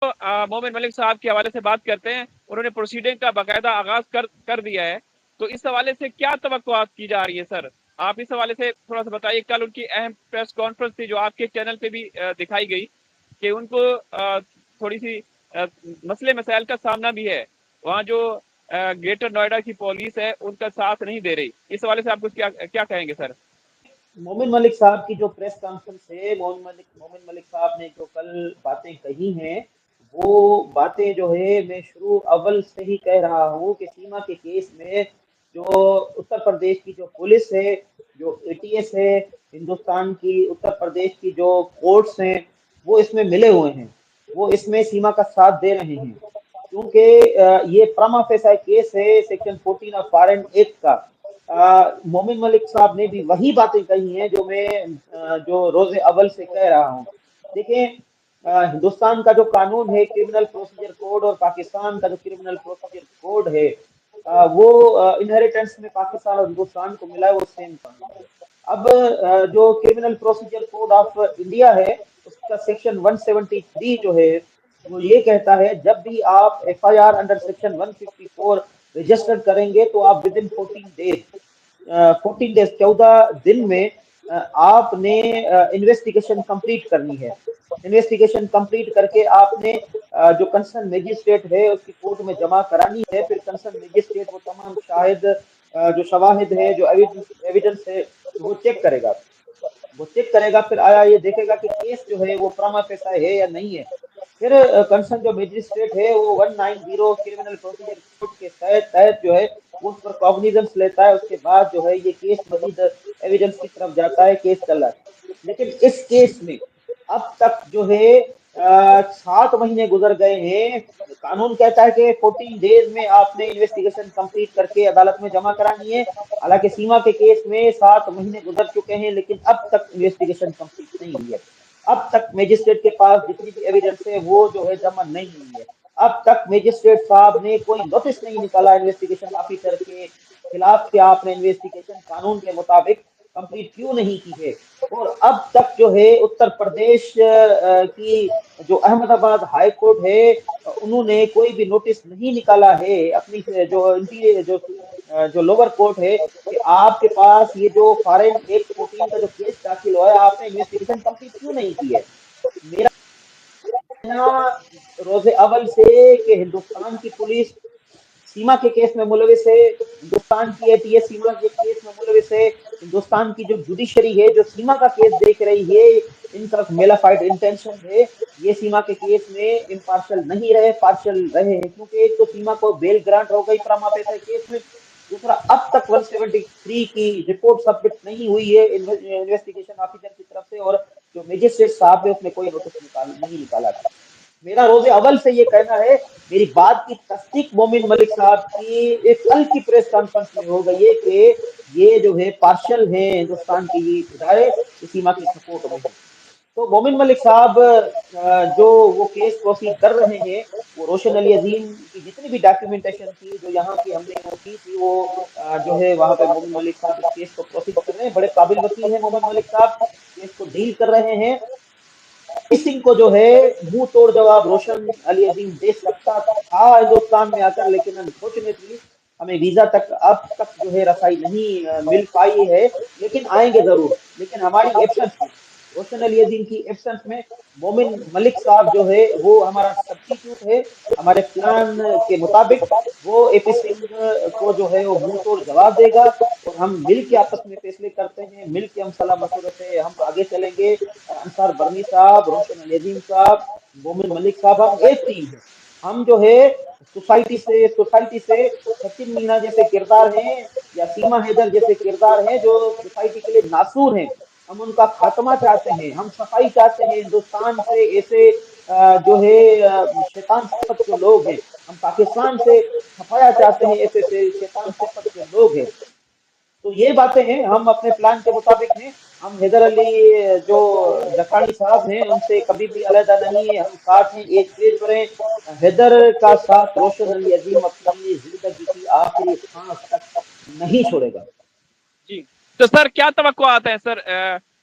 مومن ملک صاحب کے حوالے سے بات کرتے ہیں، انہوں نے پروسیڈنگ کا باقاعدہ آغاز کر دیا ہے، تو اس حوالے سے کیا توقعات کی جا رہی ہے سر؟ آپ اس حوالے سے تھوڑا سا بتائیے۔ کل ان کی اہم پریس کانفرنس تھی جو آپ کے چینل پہ بھی دکھائی گئی کہ ان کو تھوڑی سی مسئلے مسائل کا سامنا بھی ہے، وہاں جو گریٹر نوئیڈا کی پولیس ہے ان کا ساتھ نہیں دے رہی، اس حوالے سے آپ کچھ کیا کہیں گے سر؟ مومن ملک صاحب کی جو پریس کانفرنس ہے، مومن ملک صاحب نے جو کل باتیں کہی ہیں، وہ باتیں جو ہے میں شروع اول سے ہی کہہ رہا ہوں کہ سیما کے کیس میں جو اتر پردیش کی جو پولیس ہے، جو اے ٹی ایس ہے، ہندوستان کی اتر پردیش کی جو کورٹس ہیں، وہ اس میں ملے ہوئے ہیں، وہ اس میں سیما کا ساتھ دے رہے ہیں، کیونکہ یہ پراما فیسا کیس ہے سیکشن 14 آف فارن ایکٹ کا۔ مومن ملک صاحب نے بھی وہی باتیں کہی ہیں جو میں جو روز اول سے کہہ رہا ہوں۔ دیکھیں، ہندوستان کا جو قانون ہے کرمنل پروسیجر کوڈ اور پاکستان کا جو کرمنل پروسیجر کوڈ ہے، وہ انہیریٹنس میں پاکستان اور ہندوستان کو ملا ہے، وہ سیم قانون ہے۔ اب جو criminal procedure code of India ہے، اس کا سیکشن 173 جو ہے وہ یہ کہتا ہے جب بھی آپ F I R under section 154 register کریں گے تو آپ ود ان 14 ڈیز 14 دن میں آپ نے انویسٹیگیشن کمپلیٹ کرنی ہے۔ انویسٹیگیشن کمپلیٹ کر کے آپ نے جو کنسرن میجسٹریٹ ہے اس کی کورٹ میں جمع کرانی ہے، پھر کنسرن میجسٹریٹ وہ تمام شاہد جو شواہد ہے، جو ایویڈنس ہے، وہ چیک کرے گا۔ وہ چیک کرے گا، پھر آیا یہ دیکھے گا کہ کیس جو ہے وہ پراما فیسا ہے یا نہیں ہے۔ پھر کنسرن جو میجسٹریٹ ہے وہ 190 کرمنل پروسیجر کوڈ کے تحت جو ہے وہ اس پر کاگنیزنس لیتا ہے۔ اس کے بعد جو ہے یہ کیس مزید ایویڈنس کی طرف جاتا ہے، کیس چل رہا ہے۔ لیکن اس کیس میں اب تک جو ہے 7 مہینے گزر گئے ہیں۔ قانون کہتا ہے کہ 14 ڈیز میں آپ نے انویسٹیگیشن کمپلیٹ کر کے عدالت میں جمع کرانی ہے، حالانکہ سیما کے کیس میں 7 مہینے گزر چکے ہیں لیکن اب تک انویسٹیگیشن کمپلیٹ نہیں ہوئی ہے۔ اب تک میجسٹریٹ کے پاس جتنی بھی ایویڈنس ہے وہ جو ہے جمع نہیں ہوئی ہے۔ اب تک میجسٹریٹ صاحب نے کوئی نوٹس نہیں نکالا انویسٹیگیشن آفیسر کے خلاف کہ آپ نے انویسٹیگیشن قانون کے مطابق کمپلیٹ کیوں نہیں کی ہے۔ اور اب تک جو ہے اتر پردیش کی جو احمد آباد ہائی کورٹ ہے، انہوں نے کوئی بھی نوٹس نہیں نکالا ہے اپنی جو لوور کورٹ ہے کہ آپ کے پاس یہ جو فارن ایکٹ 14 کا جو کیس داخل ہوا ہے، آپ نے انویسٹیگیشن کمپلیٹ کیوں نہیں کی ہے۔ میرا کہنا روز اول سے کہ ہندوستان کی پولیس سیما کے کیس میں ملوث ہے، ہندوستان کی اے ٹی ایس سیما کے کیس میں ملوث ہے، ہندوستان کی جو جوڈیشری ہے جو سیما کا کیس دیکھ رہی ہے، ان کا میلافائڈ انٹینشن ہے، یہ سیما کے کیس میں امپارشل نہیں رہے، پارشل رہے ہیں، کیونکہ ایک تو سیما کو بیل گرانٹ ہو گئی پراما فیسا کیس میں، دوسرا اب تک 173 کی رپورٹ سبمٹ نہیں ہوئی ہے انویسٹیگیشن آفیسر کی طرف سے، اور جو میجسٹریٹ صاحب نے اس نے کوئی نوٹس نہیں نکالا تھا۔ میرا روز اول سے یہ کہنا ہے، میری بات کی تصدیق مومن ملک صاحب کی ایک کل کی پریس کانفرنس میں ہو گئی ہے کہ یہ جو ہے پارشل ہیں ہندوستان کی ادارے سیما کی سپورٹ میں ہیں۔ تو مومن ملک صاحب جو وہ کیس پروسیڈ کر رہے ہیں، وہ روشن علی عظیم کی جتنی بھی ڈاکیومنٹیشن تھی جو یہاں کی ہم نے وہ کی تھی، وہ جو ہے وہاں پہ مومن ملک صاحب اس کیس کو پروسیڈ کر رہے ہیں۔ بڑے قابل وکیل ہیں مومن ملک صاحب، کیس کو ڈیل کر رہے ہیں۔ سنگھ کو جو ہے منہ توڑ جواب روشن علی عظیم دے سکتا تھا ہندوستان میں آ کر، لیکن انفارچونیٹلی ہمیں ویزا تک اب تک جو ہے رسائی نہیں مل پائی ہے، لیکن آئیں گے ضرور۔ لیکن ہماری ایبسنس میں، روشن علی عظیم کی ایبسنس میں، مومن ملک صاحب جو ہے وہ ہمارا سبسٹیٹیوٹ ہے۔ ہمارے پلان کے مطابق وہ اے پی سنگھ کو جو ہے وہ منہ توڑ جواب دے گا، اور ہم مل کے آپس میں فیصلے کرتے ہیں، مل کے ہم صلاح مشورے سے ہم آگے چلیں گے۔ انصار برنی صاحب، روشن علی عظیم صاحب، مومن ملک صاحب، ہم ایک ٹیم ہیں۔ ہم جو ہے سوسائٹی سے سچن مینا جیسے کردار ہیں یا سیما حیدر جیسے کردار ہیں جو سوسائٹی کے لیے ناسور ہیں، ہم ان کا خاتمہ چاہتے ہیں، ہم صفائی چاہتے ہیں ہندوستان سے۔ ایسے جو ہے شیطان صفت جو لوگ ہیں، ہم پاکستان سے صفایا چاہتے ہیں، ایسے شیطان صفت جو لوگ ہیں۔ تو یہ باتیں ہیں، ہم اپنے پلان کے مطابق ہیں۔ ہم حیدر علی جو جکانی صاحب ہیں ان سے کبھی بھی علیحدہ نہیں ہے، ہم ساتھ ہیں، ایک پیج پر ہیں۔ حیدر کا ساتھ روشن علی عظیم اپنی زندگی کی آخری سانس تک نہیں چھوڑے گا۔ جی تو سر کیا توقعات ہیں سر؟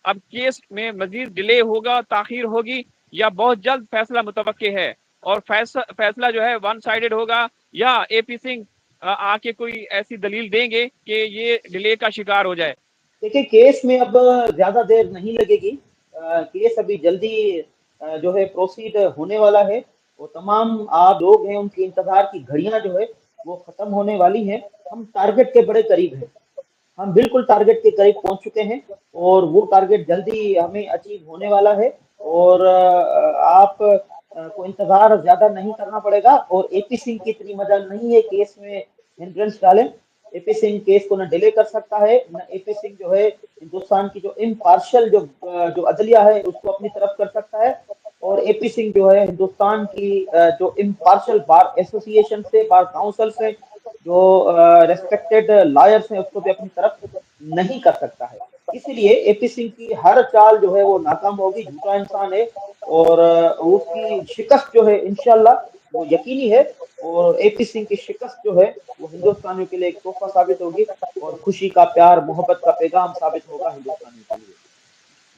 اب کیس میں مزید ڈیلے ہوگا، تاخیر ہوگی، یا بہت جلد فیصلہ متوقع ہے؟ اور فیصلہ جو ہے ون سائیڈڈ ہوگا، یا اے پی سنگھ آ کے کوئی ایسی دلیل دیں گے کہ یہ ڈیلے کا شکار ہو جائے؟ دیکھیں کیس میں اب زیادہ دیر نہیں لگے گی، کیس ابھی جلدی جو ہے پروسیڈ ہونے والا ہے، وہ تمام آپ لوگ ہیں ان کی انتظار کی گھڑیاں جو ہے وہ ختم ہونے والی ہیں، ہم ٹارگٹ کے بڑے قریب ہیں، ہم بالکل ٹارگٹ کے قریب پہنچ چکے ہیں، اور وہ ٹارگٹ جلدی ہمیں اچیو ہونے والا ہے، اور آپ کو انتظار زیادہ نہیں کرنا پڑے گا، اور اے پی سنگھ کی اتنی مجال نہیں ہے کیس میں ہنڈرنس ڈالیں، اے پی سنگھ کیس کو نہ ڈیلے کر سکتا ہے، نہ اے پی سنگھ جو ہے ہندوستان کی جو امپارشل جو عدلیہ ہے اس کو اپنی طرف کر سکتا ہے، اور اے پی سنگھ جو ہے ہندوستان کی جو امپارشل بار ایسوسی ایشن سے، بار کاؤنسل سے، جو ریسپیکٹڈ لائرس ہیں اس کو بھی اپنی طرف نہیں کر سکتا ہے، اسی لیے اے پی سنگھ کی ہر چال جو ہے وہ ناکام ہوگی، جھوٹا انسان ہے، اور اس کی شکست جو ہے انشاءاللہ وہ یقینی ہے، اور اے پی سنگھ کی شکست جو ہے وہ ہندوستانیوں کے لیے ایک تحفہ ثابت ہوگی، اور خوشی کا، پیار محبت کا پیغام ثابت ہوگا ہندوستانیوں کے لیے۔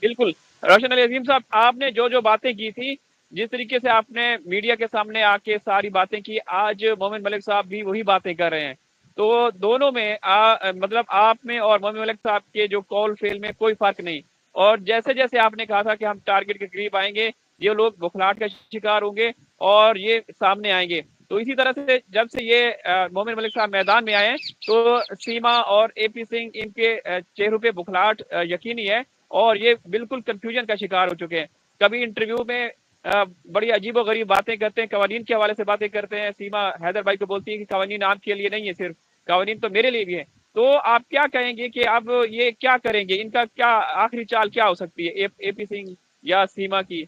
بالکل روشن علی عظیم صاحب، آپ نے جو باتیں کی تھی، جس طریقے سے آپ نے میڈیا کے سامنے آ کے ساری باتیں کی، آج مومن ملک صاحب بھی وہی باتیں کر رہے ہیں، تو دونوں میں مطلب آپ میں اور مومن ملک صاحب کے جو کال فیل میں کوئی فرق نہیں، اور جیسے جیسے آپ نے کہا تھا کہ ہم ٹارگٹ کے قریب آئیں گے، یہ لوگ بخلاہٹ کا شکار ہوں گے اور یہ سامنے آئیں گے، تو اسی طرح سے جب سے یہ مومن ملک صاحب میدان میں آئے ہیں تو سیما اور اے پی سنگھ ان کے چہروں پہ بخلاہٹ یقینی ہے، اور یہ بالکل کنفیوژن کا شکار ہو چکے ہیں، کبھی انٹرویو میں بڑی عجیب و غریب باتیں کرتے ہیں، قوانین کے حوالے سے باتیں کرتے ہیں، سیما حیدر بھائی کو بولتی ہے کہ قوانین آپ کے لیے نہیں ہے، صرف قوانین تو میرے لیے بھی ہے، تو آپ کیا کہیں گے کہ اب یہ کیا کریں گے، ان کا کیا آخری چال کیا ہو سکتی ہے اے پی سنگھ یا سیما کی؟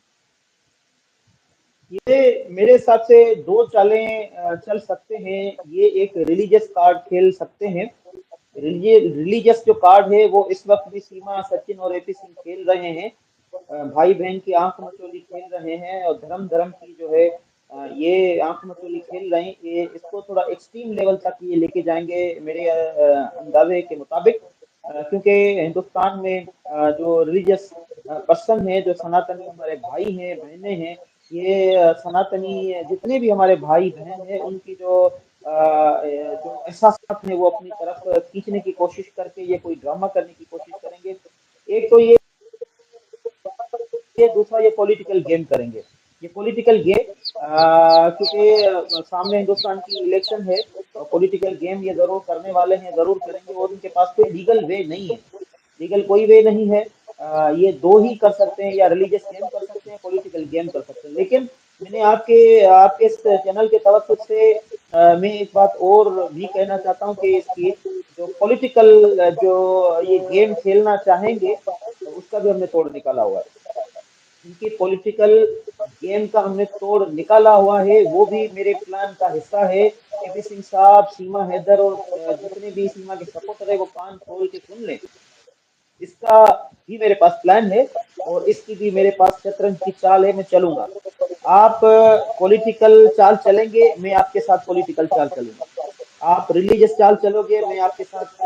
یہ میرے حساب سے دو چالیں چل سکتے ہیں، یہ ایک ریلیجس کارڈ کھیل سکتے ہیں، ریلیجس جو کارڈ ہے وہ اس وقت بھی سیما، سچن اور اے پی سنگھ کھیل رہے ہیں، بھائی بہن کی آنکھ مچولی کھیل رہے ہیں، اور دھرم دھرم کی جو ہے یہ آنکھ مچولی کھیل رہے ہیں، یہ اس کو تھوڑا ایکسٹریم لیول تک یہ لے کے جائیں گے میرے اندازے کے مطابق، کیونکہ ہندوستان میں جو ریلیجس پرسن ہیں، جو سناتنی ہمارے بھائی ہیں بہنیں ہیں، یہ سناتنی جتنے بھی ہمارے بھائی بہن ہیں ان کی جو احساسات ہیں وہ اپنی طرف کھینچنے کی کوشش کر کے یہ کوئی ڈرامہ کرنے کی کوشش کریں گے، ایک تو یہ دوسرا یہ پولیٹیکل گیم کریں گے، یہ پولیٹیکل گیم کیونکہ سامنے ہندوستان کی الیکشن ہے، پولیٹیکل گیم یہ ضرور کرنے والے ہیں، ضرور کریں گے، اور ان کے پاس کوئی لیگل وے نہیں ہے، لیگل کوئی وے نہیں ہے، یہ دو ہی کر سکتے ہیں، یا ریلیجس گیم کر سکتے ہیں، پولیٹیکل گیم کر سکتے ہیں، لیکن میں نے آپ کے اس چینل کے توسط سے میں ایک بات اور بھی کہنا چاہتا ہوں کہ اس کی جو پولیٹیکل جو یہ گیم کھیلنا چاہیں گے اس کا بھی ہم نے توڑ نکالا ہوا ہے، ان کی پولیٹیکل گیم کا ہم نے توڑ نکالا ہوا ہے، وہ بھی میرے پلان کا حصہ ہے، اے پی سنگھ صاحب، سیما حیدر اور جتنے بھی سیما کے سپورٹر ہے وہ کان کھول کے سن لیں، اس کا بھی میرے پاس پلان ہے، اور اس کی بھی میرے پاس شطرنج کی چال ہے، میں چلوں گا، آپ پولیٹیکل چال چلیں گے میں آپ کے ساتھ پولیٹیکل چال چلوں گا، آپ ریلیجس چال چلو گے میں آپ کے ساتھ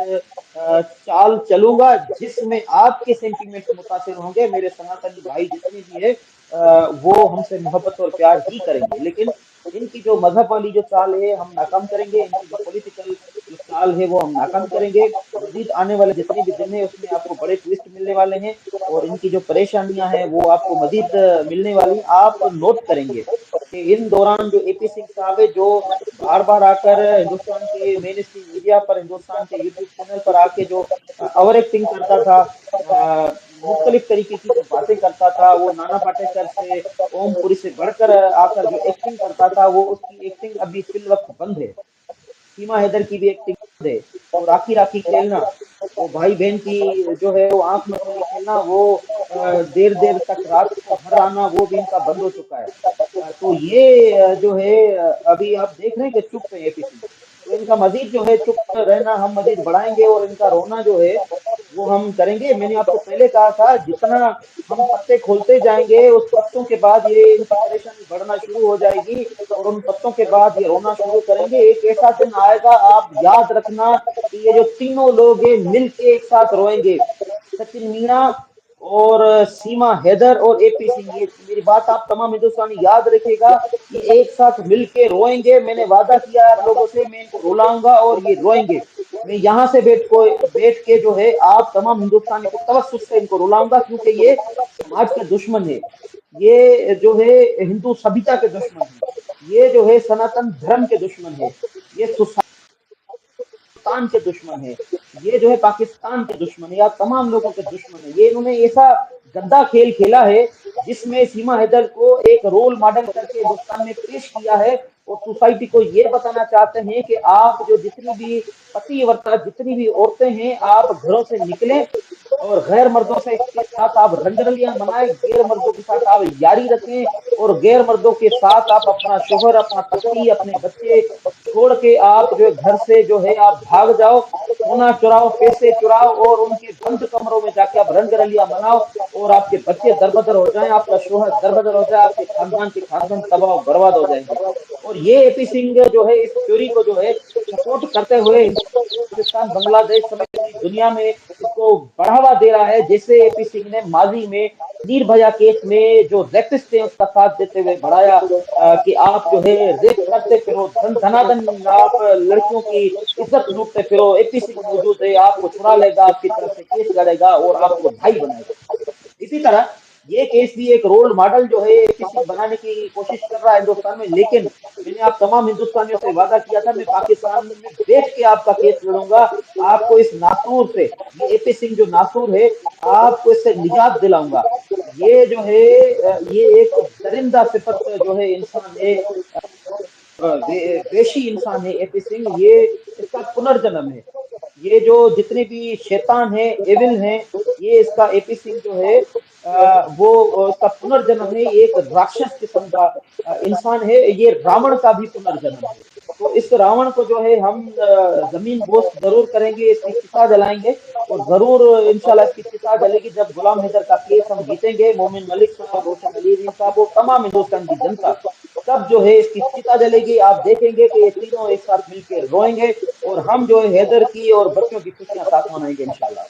چال چلوں گا، جس میں آپ کے سینٹیمنٹس متاثر ہوں گے، میرے سناتنی بھائی جتنے بھی ہیں وہ ہم سے محبت اور پیار ہی کریں گے، لیکن ان کی جو مذہب والی جو چال ہے ہم ناکام کریں گے، ان کی جو پولیٹیکل جو چال ہے وہ ہم ناکام کریں گے، مزید آنے والے جتنے بھی دن ہیں اس میں آپ کو بڑے ٹویسٹ ملنے والے ہیں، اور ان کی جو پریشانیاں ہیں وہ آپ کو مزید ملنے والی، آپ نوٹ کریں گے کہ ان دوران جو اے پی سنگھ صاحب ہے، جو بار بار آ کر ہندوستان کے مین اسٹریم میڈیا پر، ہندوستان کے یوٹیوب چینل پر آ کے جو اوور ایکٹنگ کرتا تھا، مختلف طریقے کی جو باتیں کرتا تھا، وہ نانا پاٹیکر سے، اوم پوری سے بڑھ کر آ کر جو ایکٹنگ کرتا تھا، وہ اس کی ایکٹنگ ابھی فی الوقت بند ہے، سیما حیدر کی بھی ایکٹنگ بند ہے، وہ راکھی راکھی کھیلنا، وہ بھائی بہن کی جو ہے وہ آنکھ مچولی کھیلنا، وہ دیر دیر تک رات کو گھر آنا، وہ بھی ان کا بند ہو چکا ہے، تو یہ جو ہے ابھی آپ دیکھ رہے ہیں کہ چپ ہے اے پی سنگھ، تو ان کا مزید جو ہے چپ رہنا ہم مزید بڑھائیں گے، اور ان کا رونا جو ہے وہ ہم کریں گے، میں نے آپ کو پہلے کہا تھا جتنا ہم پتے کھولتے جائیں گے اس پتوں کے بعد یہ ان کی پریشانی بڑھنا شروع ہو جائے گی، اور ان پتوں کے بعد یہ رونا شروع کریں گے، ایک ایسا دن آئے گا آپ یاد رکھنا کہ یہ جو تینوں لوگ ہیں مل کے ایک ساتھ روئیں گے، سچن مینا اور سیما حیدر اور اے پی سنگھ، یہ میری بات آپ تمام ہندوستانی یاد رکھے گا، یہ ایک ساتھ مل کے روئیں گے. میں نے وعدہ کیا آپ لوگوں سے میں ان کو رلاؤں گا اور یہ روئیں گے. میں یہاں سے بیٹھ کے جو ہے آپ تمام ہندوستانی کو توسط سے ان کو رلاؤں گا، کیونکہ یہ سماج کے دشمن ہے، یہ جو ہے ہندو سبھیتا کے دشمن ہے، یہ جو ہے سناتن دھرم کے دشمن ہے، یہ کے دشمن ہے، یہ جو ہے پاکستان کے دشمن ہے، یا تمام لوگوں کے دشمن ہے. یہ انہوں نے ایسا گندا کھیل کھیلا ہے جس میں سیما حیدر کو ایک رول ماڈل کر کے ہندوستان میں پیش کیا ہے، اور سوسائٹی کو یہ بتانا چاہتے ہیں کہ آپ جو جتنی بھی پتی ورتا جتنی بھی عورتیں ہیں، آپ گھروں سے نکلیں اور غیر مردوں سے کے ساتھ آپ رنگرلیاں منائیں، غیر مردوں کے ساتھ آپ یاری رکھیں، اور غیر مردوں کے ساتھ آپ اپنا شوہر، اپنا پتی، اپنے بچے چھوڑ کے آپ جو ہے گھر سے جو ہے آپ بھاگ جاؤ، سونا چراؤ، پیسے چراؤ، اور ان کے بند کمروں میں جا کے آپ رنگ رلیاں مناؤ، اور آپ کے بچے دربدر ہو جائیں، آپ کا شوہر دربدر ہو جائے، آپ کے خاندان تباہ و برباد ہو جائیں گے. اور یہ اے پی سنگھ جو ہے اس تھیوری کو جو ہے سپورٹ کرتے ہوئے پاکستان، بنگلہ دیش سمیت پوری دنیا میں اس کو بڑھاوا دے رہا ہے. جیسے اے پی سنگھ نے ماضی میں نربھیا کیس میں جو ریپسٹ تھے اس کا ساتھ دیتے ہوئے بڑھایا کہ آپ جو ہے ریپ کرتے پھرو، دھنا دن آپ لڑکیوں کی عزت لوٹتے پھرو، اے پی سنگھ موجود ہے، آپ کو چھڑا لے گا، آپ کی طرف سے کیس لڑے گا اور آپ کو بھائی بنائے گا. اسی طرح یہ کیس بھی ایک رول ماڈل جو ہے اے پی سنگھ بنانے کی کوشش کر رہا ہے ہندوستان میں. لیکن میں نے آپ تمام ہندوستانیوں سے وعدہ کیا تھا میں پاکستان میں بیٹھ کے آپ کا کیس لڑوں گا، آپ کو اس ناسور سے، یہ اے پی سنگھ جو ناسور ہے، آپ کو اس سے نجات دلاؤں گا. یہ جو ہے یہ ایک درندہ صفت جو ہے انسان ہے، ویشی انسان ہے اے پی سنگھ. یہ اس کا پنرجنم ہے. یہ جو جتنے بھی شیطان ہیں، ایول ہیں، یہ اس کا اے پی سنگھ جو ہے وہ اس کا پنرجنم ہے. ایک راکشس قسم کا انسان ہے. یہ راون کا بھی پنرجنم ہے. تو اس راون کو جو ہے ہم زمین بوس ضرور کریں گے، اس کی چتا جلائیں گے، اور ضرور انشاءاللہ اس کی چتا جلے گی جب غلام حیدر کا کیس ہم جیتیں گے. مومن ملک صاحب، روشن علی صاحب اور تمام ہندوستان کی جنتا، تب جو ہے اس کی چتا جلے گی. آپ دیکھیں گے کہ یہ تینوں ایک ساتھ مل کے روئیں گے، اور ہم جو ہے حیدر کی اور بچوں کی خوشیاں ساتھ منائیں گے انشاءاللہ.